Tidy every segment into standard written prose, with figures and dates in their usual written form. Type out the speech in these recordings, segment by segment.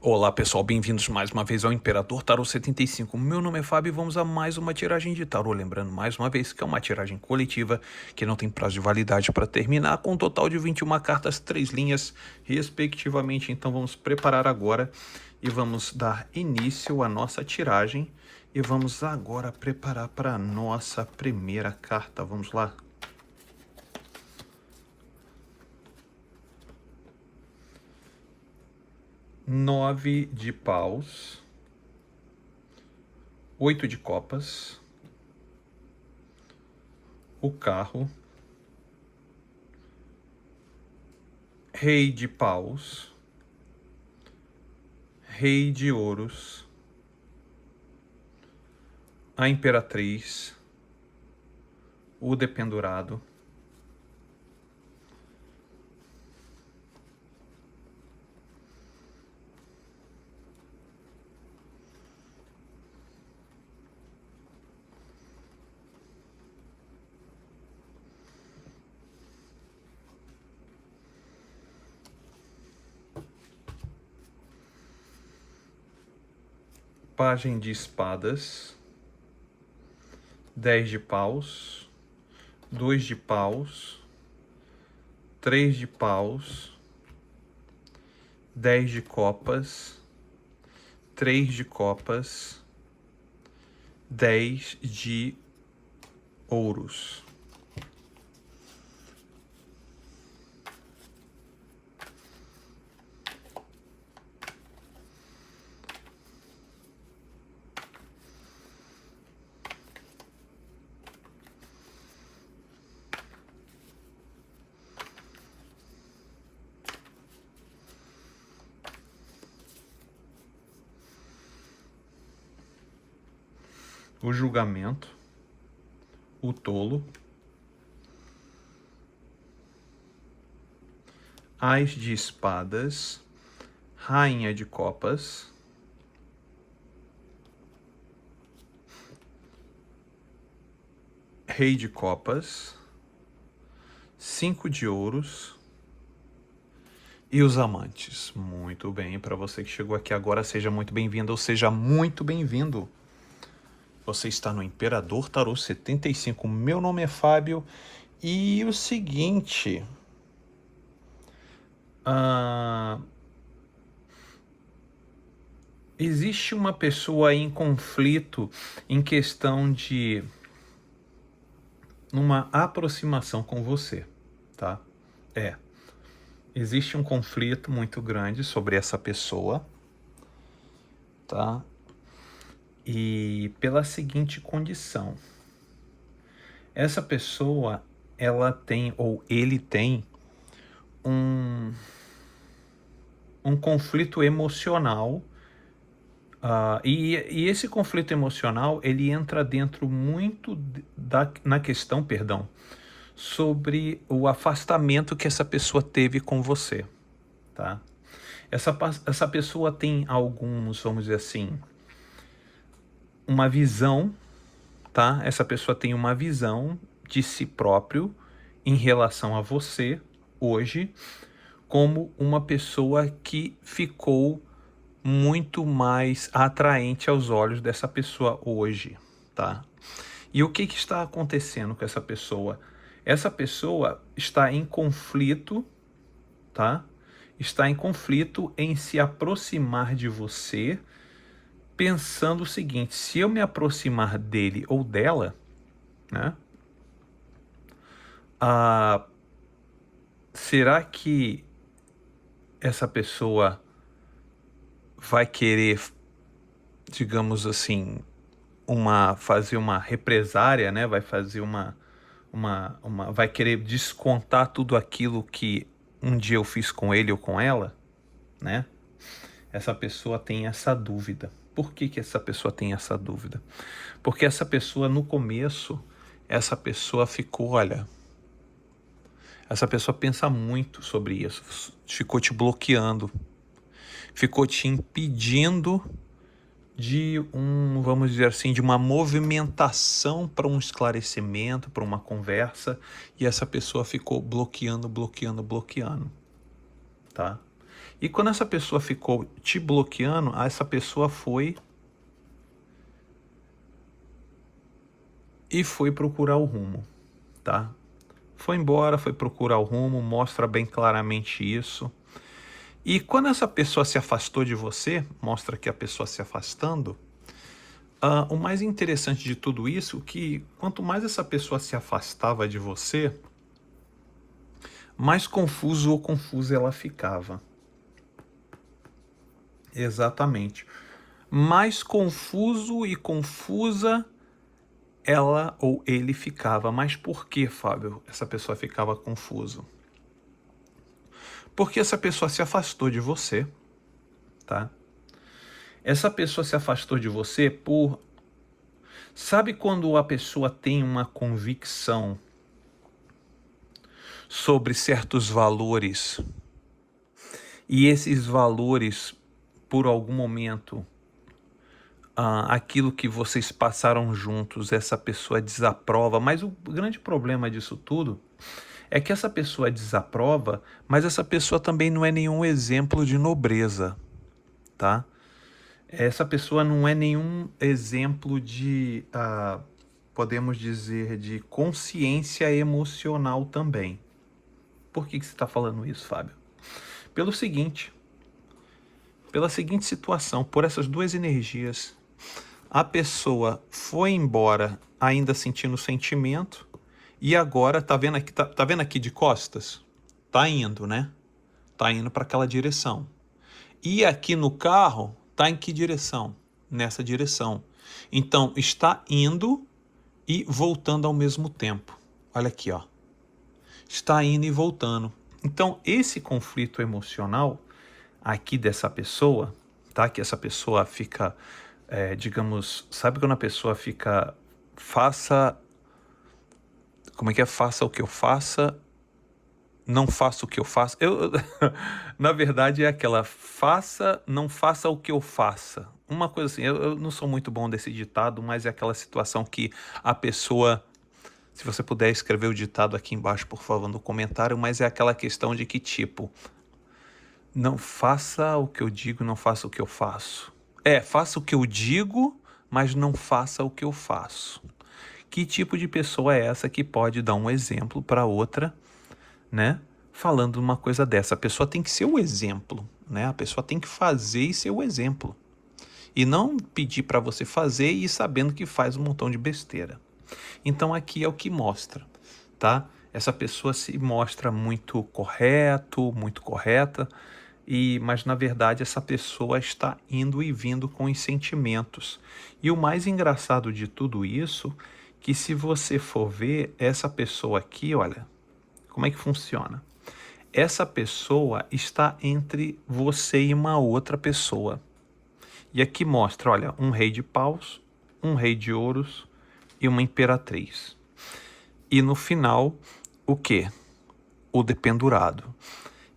Olá pessoal, bem-vindos mais uma vez ao Imperador Tarô 75. Meu nome é Fábio e vamos a mais uma tiragem de tarô. Lembrando mais uma vez que é uma tiragem coletiva que não tem prazo de validade para terminar, com um total de 21 cartas, 3 linhas, respectivamente. Então vamos preparar agora e vamos dar início à nossa tiragem. E vamos agora preparar para a nossa primeira carta. Vamos lá. Nove de paus, 8 de copas, o carro, rei de paus, rei de ouros, a imperatriz, o dependurado, pajem de espadas, 10 de paus, 2 de paus, 3 de paus, 10 de copas, 3 de copas, 10 de ouros. O julgamento, o tolo, as de espadas, rainha de copas, rei de copas, 5 de ouros e os amantes. Muito bem, para você que chegou aqui agora, seja muito bem-vindo ou seja muito bem-vindo. Você está no Imperador Tarô 75. Meu nome é Fábio e o seguinte, existe uma pessoa em conflito em questão de uma aproximação com você, tá? Existe um conflito muito grande sobre essa pessoa, tá? E pela seguinte condição, essa pessoa, ela tem, ou ele tem, um conflito emocional, e esse conflito emocional, ele entra dentro muito na questão, sobre o afastamento que essa pessoa teve com você, tá? Essa pessoa tem alguns, vamos dizer assim, uma visão, tá? Essa pessoa tem uma visão de si próprio em relação a você hoje, como uma pessoa que ficou muito mais atraente aos olhos dessa pessoa hoje, tá? E o que está acontecendo com essa pessoa? Essa pessoa está em conflito, tá? Está em conflito em se aproximar de você, pensando o seguinte: se eu me aproximar dele ou dela, né? Será que essa pessoa vai querer, digamos assim, fazer uma represária, né? Vai fazer vai querer descontar tudo aquilo que um dia eu fiz com ele ou com ela, né? Essa pessoa tem essa dúvida. Por que essa pessoa tem essa dúvida? Porque essa pessoa, no começo, essa pessoa ficou, olha, essa pessoa pensa muito sobre isso, ficou te bloqueando, ficou te impedindo de vamos dizer assim, de uma movimentação para um esclarecimento, para uma conversa, e essa pessoa ficou bloqueando, tá? E quando essa pessoa ficou te bloqueando, essa pessoa foi procurar o rumo, tá? Foi embora, foi procurar o rumo, mostra bem claramente isso. E quando essa pessoa se afastou de você, mostra que a pessoa se afastando, o mais interessante de tudo isso é que quanto mais essa pessoa se afastava de você, mais confuso ou confusa ela ficava. Exatamente. Mais confuso e confusa ela ou ele ficava. Mas por que, Fábio, essa pessoa ficava confuso? Porque essa pessoa se afastou de você, tá? Essa pessoa se afastou de você por... Sabe quando a pessoa tem uma convicção sobre certos valores e esses valores, por algum momento, aquilo que vocês passaram juntos, essa pessoa desaprova, mas o grande problema disso tudo é que essa pessoa desaprova, mas essa pessoa também não é nenhum exemplo de nobreza, tá? Essa pessoa não é nenhum exemplo de, podemos dizer, de consciência emocional também. Por que você está falando isso, Fábio? Pela seguinte situação, por essas duas energias. A pessoa foi embora ainda sentindo sentimento e agora tá vendo aqui de costas? Tá indo, né? Tá indo para aquela direção. E aqui no carro tá em que direção? Nessa direção. Então está indo e voltando ao mesmo tempo. Olha aqui, ó. Está indo e voltando. Então esse conflito emocional aqui dessa pessoa, tá? Que essa pessoa fica, digamos, sabe quando a pessoa fica, como é que é? Faça o que eu faça, não faça o que eu faço. Na verdade é aquela, não faça o que eu faça. Uma coisa assim, eu não sou muito bom desse ditado, mas é aquela situação que a pessoa, se você puder escrever o ditado aqui embaixo, por favor, no comentário, mas é aquela questão de que tipo, não faça o que eu digo, não faça o que eu faço. Faça o que eu digo, mas não faça o que eu faço. Que tipo de pessoa é essa que pode dar um exemplo para outra, né? Falando uma coisa dessa. A pessoa tem que ser o exemplo, né? A pessoa tem que fazer e ser o exemplo. E não pedir para você fazer e ir sabendo que faz um montão de besteira. Então aqui é o que mostra, tá? Essa pessoa se mostra muito correto, muito correta, mas na verdade essa pessoa está indo e vindo com os sentimentos. E o mais engraçado de tudo isso, que se você for ver, essa pessoa aqui, olha, como é que funciona? Essa pessoa está entre você e uma outra pessoa. E aqui mostra, olha, um rei de paus, um rei de ouros e uma imperatriz. E no final, o quê? O dependurado.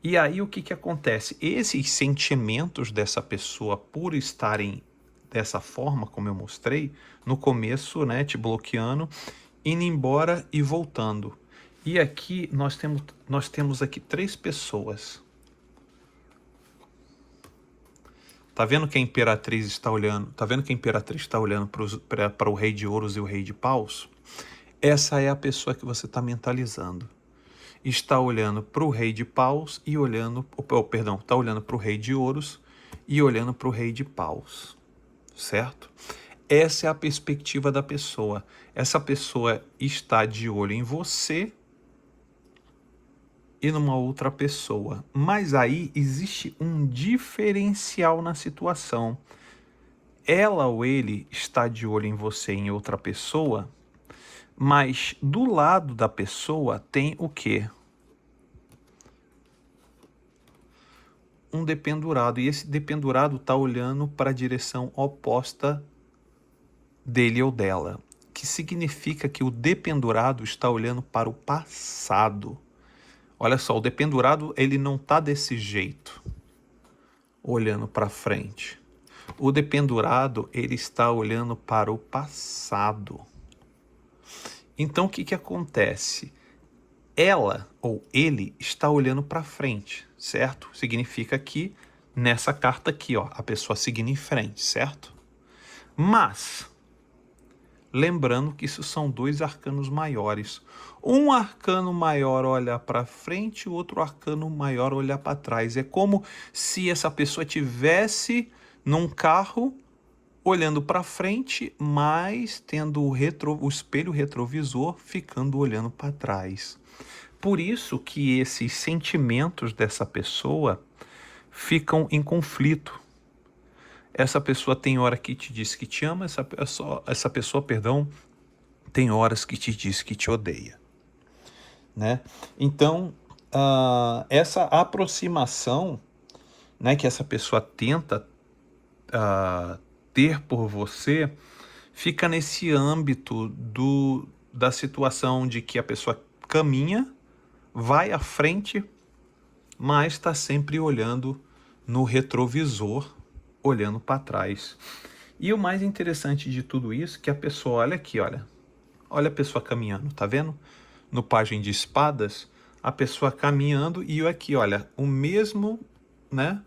E aí o que acontece? Esses sentimentos dessa pessoa por estarem dessa forma, como eu mostrei, no começo, né, te bloqueando, indo embora e voltando. E aqui nós temos aqui 3 pessoas. Tá vendo que a imperatriz está olhando? Tá vendo que a imperatriz está olhando para o rei de ouros e o rei de paus? Essa é a pessoa que você está mentalizando. Está olhando para o rei de paus e olhando, está olhando para o rei de ouros e olhando para o rei de paus, certo? Essa é a perspectiva da pessoa. Essa pessoa está de olho em você e numa outra pessoa. Mas aí existe um diferencial na situação. Ela ou ele está de olho em você e em outra pessoa, mas do lado da pessoa tem o quê? Um dependurado. E esse dependurado está olhando para a direção oposta dele ou dela. Que significa que o dependurado está olhando para o passado. Olha só, o dependurado ele não está desse jeito, olhando para frente. O dependurado ele está olhando para o passado. Então o que acontece? Ela ou ele está olhando para frente, certo? Significa que nessa carta aqui, ó, a pessoa seguindo em frente, certo? Mas, lembrando que isso são 2 arcanos maiores. Um arcano maior olha para frente, o outro arcano maior olha para trás. É como se essa pessoa tivesse num carro olhando para frente, mas tendo o espelho retrovisor ficando olhando para trás. Por isso que esses sentimentos dessa pessoa ficam em conflito. Essa pessoa tem hora que te diz que te ama, essa pessoa, perdão, tem horas que te diz que te odeia, né? Então, essa aproximação, né, que essa pessoa tenta ter por você, fica nesse âmbito da situação de que a pessoa caminha, vai à frente, mas está sempre olhando no retrovisor, olhando para trás. E o mais interessante de tudo isso é que a pessoa, olha aqui, olha a pessoa caminhando, tá vendo? No Pajem de Espadas, a pessoa caminhando e aqui, olha, o mesmo, né?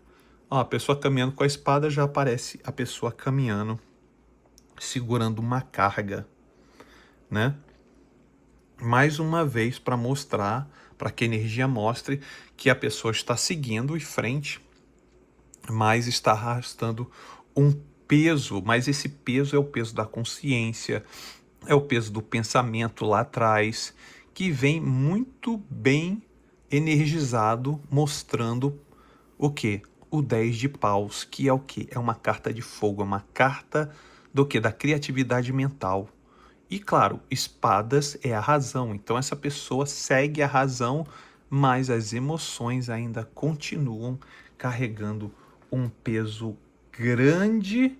Ó, a pessoa caminhando com a espada, já aparece a pessoa caminhando, segurando uma carga, né? Mais uma vez para mostrar, para que a energia mostre que a pessoa está seguindo em frente, mas está arrastando um peso, mas esse peso é o peso da consciência, é o peso do pensamento lá atrás, que vem muito bem energizado, mostrando o quê? O 10 de paus, que é o quê? É uma carta de fogo, é uma carta do quê? Da criatividade mental. E claro, espadas é a razão, então essa pessoa segue a razão, mas as emoções ainda continuam carregando um peso grande,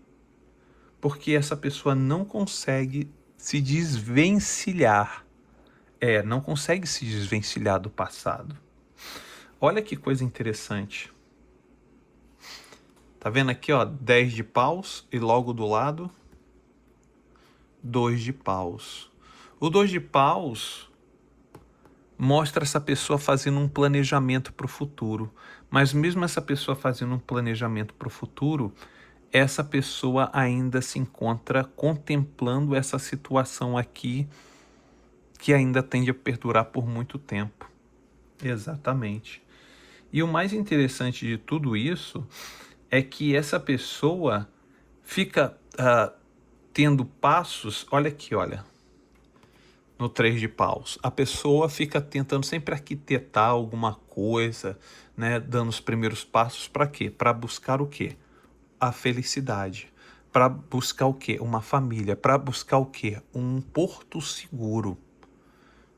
porque essa pessoa não consegue se desvencilhar. Não consegue se desvencilhar do passado. Olha que coisa interessante. Tá vendo aqui, ó, 10 de paus e logo do lado 2 de paus. O 2 de paus mostra essa pessoa fazendo um planejamento para o futuro. Mas mesmo essa pessoa fazendo um planejamento para o futuro, essa pessoa ainda se encontra contemplando essa situação aqui que ainda tende a perdurar por muito tempo. Exatamente. E o mais interessante de tudo isso é que essa pessoa fica tendo passos, olha aqui, olha, no 3 de paus. A pessoa fica tentando sempre arquitetar alguma coisa, né, dando os primeiros passos para quê? Para buscar o quê? A felicidade. Para buscar o quê? Uma família. Para buscar o quê? Um porto seguro.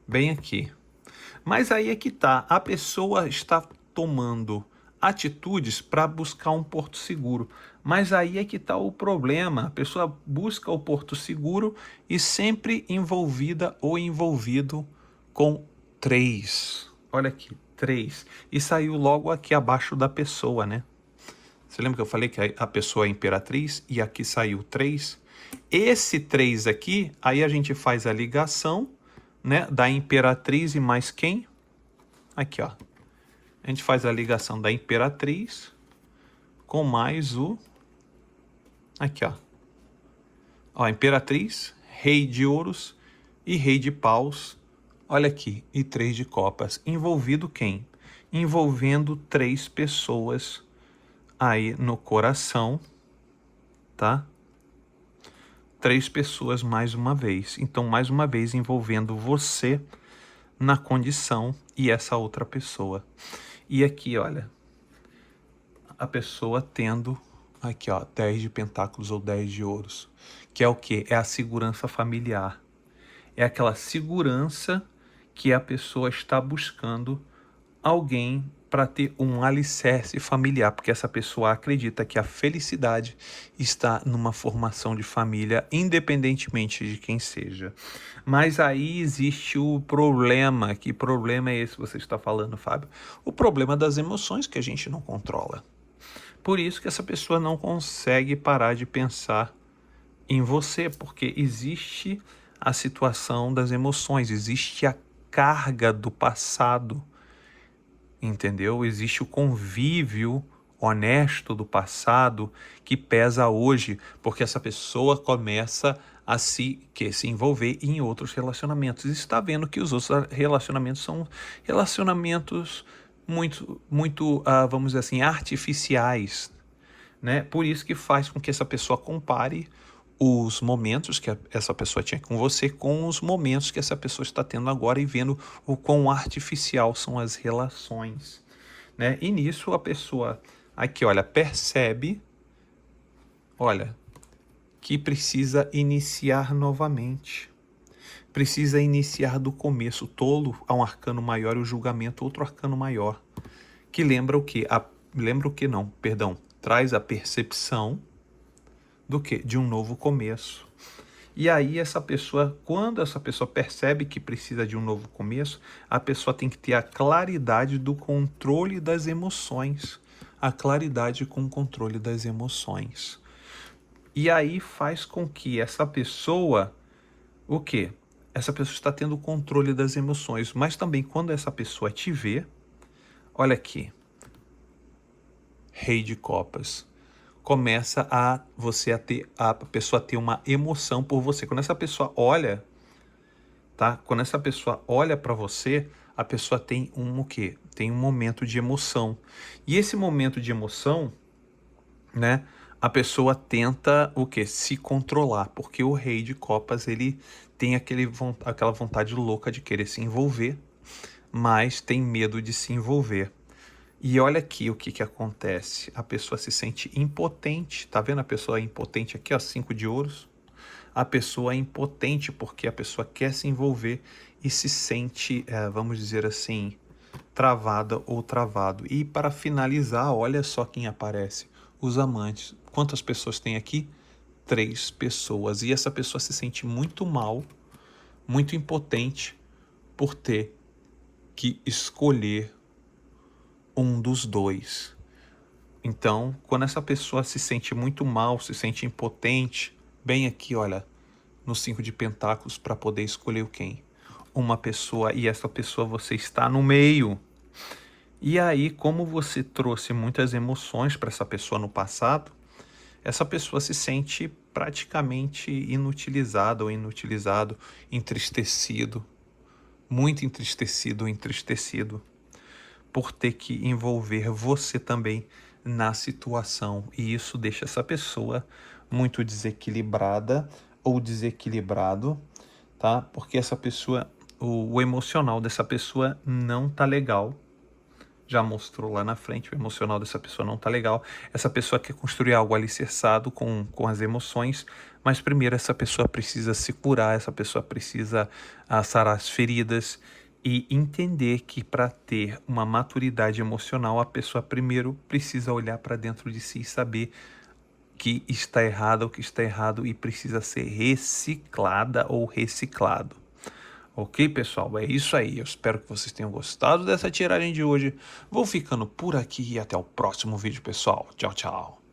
Bem aqui. Mas aí é que tá, a pessoa está tomando atitudes para buscar um porto seguro. Mas aí é que está o problema. A pessoa busca o porto seguro e sempre envolvida ou envolvido com 3. Olha aqui, 3. E saiu logo aqui abaixo da pessoa, né? Você lembra que eu falei que a pessoa é imperatriz e aqui saiu 3? Esse 3 aqui, aí a gente faz a ligação, né, da imperatriz e mais quem? Aqui, ó. A gente faz a ligação da imperatriz com mais o... Aqui, ó. Ó, imperatriz, rei de ouros e rei de paus. Olha aqui, e 3 de copas. Envolvido quem? Envolvendo 3 pessoas aí no coração, tá? 3 pessoas mais uma vez. Então, mais uma vez, envolvendo você na condição e essa outra pessoa. E aqui, olha, a pessoa tendo, aqui, ó, 10 de pentáculos ou 10 de ouros, que é o quê? É a segurança familiar. É aquela segurança que a pessoa está buscando alguém para ter um alicerce familiar, porque essa pessoa acredita que a felicidade está numa formação de família, independentemente de quem seja. Mas aí existe o problema. Que problema é esse que você está falando, Fábio? O problema das emoções que a gente não controla. Por isso que essa pessoa não consegue parar de pensar em você, porque existe a situação das emoções, existe a carga do passado entendeu? Existe o convívio honesto do passado que pesa hoje, porque essa pessoa começa a se envolver em outros relacionamentos. E está vendo que os outros relacionamentos são relacionamentos muito, vamos dizer assim, artificiais, né? Por isso que faz com que essa pessoa compare os momentos que essa pessoa tinha com você com os momentos que essa pessoa está tendo agora e vendo o quão artificial são as relações, né? E nisso a pessoa aqui, olha, percebe, olha, que precisa iniciar novamente. Precisa iniciar do começo. O tolo há um arcano maior e o julgamento outro arcano maior. Que lembra o quê? Lembra o que não, perdão. Traz a percepção do quê? De um novo começo. E aí essa pessoa, quando essa pessoa percebe que precisa de um novo começo, a pessoa tem que ter a claridade do controle das emoções. A claridade com o controle das emoções. E aí faz com que essa pessoa, o quê? Essa pessoa está tendo o controle das emoções, mas também quando essa pessoa te vê, olha aqui, Rei de Copas, começa a pessoa ter uma emoção por você. Quando essa pessoa olha, tá? Quando essa pessoa olha para você, a pessoa tem o quê? Tem um momento de emoção. E esse momento de emoção, né? A pessoa tenta o quê? Se controlar, porque o Rei de Copas, ele tem aquela vontade louca de querer se envolver, mas tem medo de se envolver. E olha aqui o que acontece. A pessoa se sente impotente. Tá vendo a pessoa impotente aqui, ó, 5 de ouros? A pessoa é impotente porque a pessoa quer se envolver e se sente, vamos dizer assim, travada ou travado. E para finalizar, olha só quem aparece. Os amantes. Quantas pessoas tem aqui? 3 pessoas. E essa pessoa se sente muito mal, muito impotente por ter que escolher um dos dois. Então, quando essa pessoa se sente muito mal, se sente impotente, bem aqui, olha, no 5 de pentáculos para poder escolher quem? Uma pessoa, e essa pessoa você está no meio. E aí, como você trouxe muitas emoções para essa pessoa no passado, essa pessoa se sente praticamente inutilizada ou inutilizado, entristecido, muito entristecido ou entristecido, por ter que envolver você também na situação. E isso deixa essa pessoa muito desequilibrada ou desequilibrado, tá? Porque essa pessoa, o emocional dessa pessoa não tá legal. Já mostrou lá na frente, o emocional dessa pessoa não tá legal. Essa pessoa quer construir algo alicerçado com as emoções, mas primeiro essa pessoa precisa se curar, essa pessoa precisa sarar as feridas e entender que para ter uma maturidade emocional, a pessoa primeiro precisa olhar para dentro de si e saber que está errado ou que está errado e precisa ser reciclada ou reciclado. Ok, pessoal? É isso aí. Eu espero que vocês tenham gostado dessa tiragem de hoje. Vou ficando por aqui e até o próximo vídeo, pessoal. Tchau, tchau.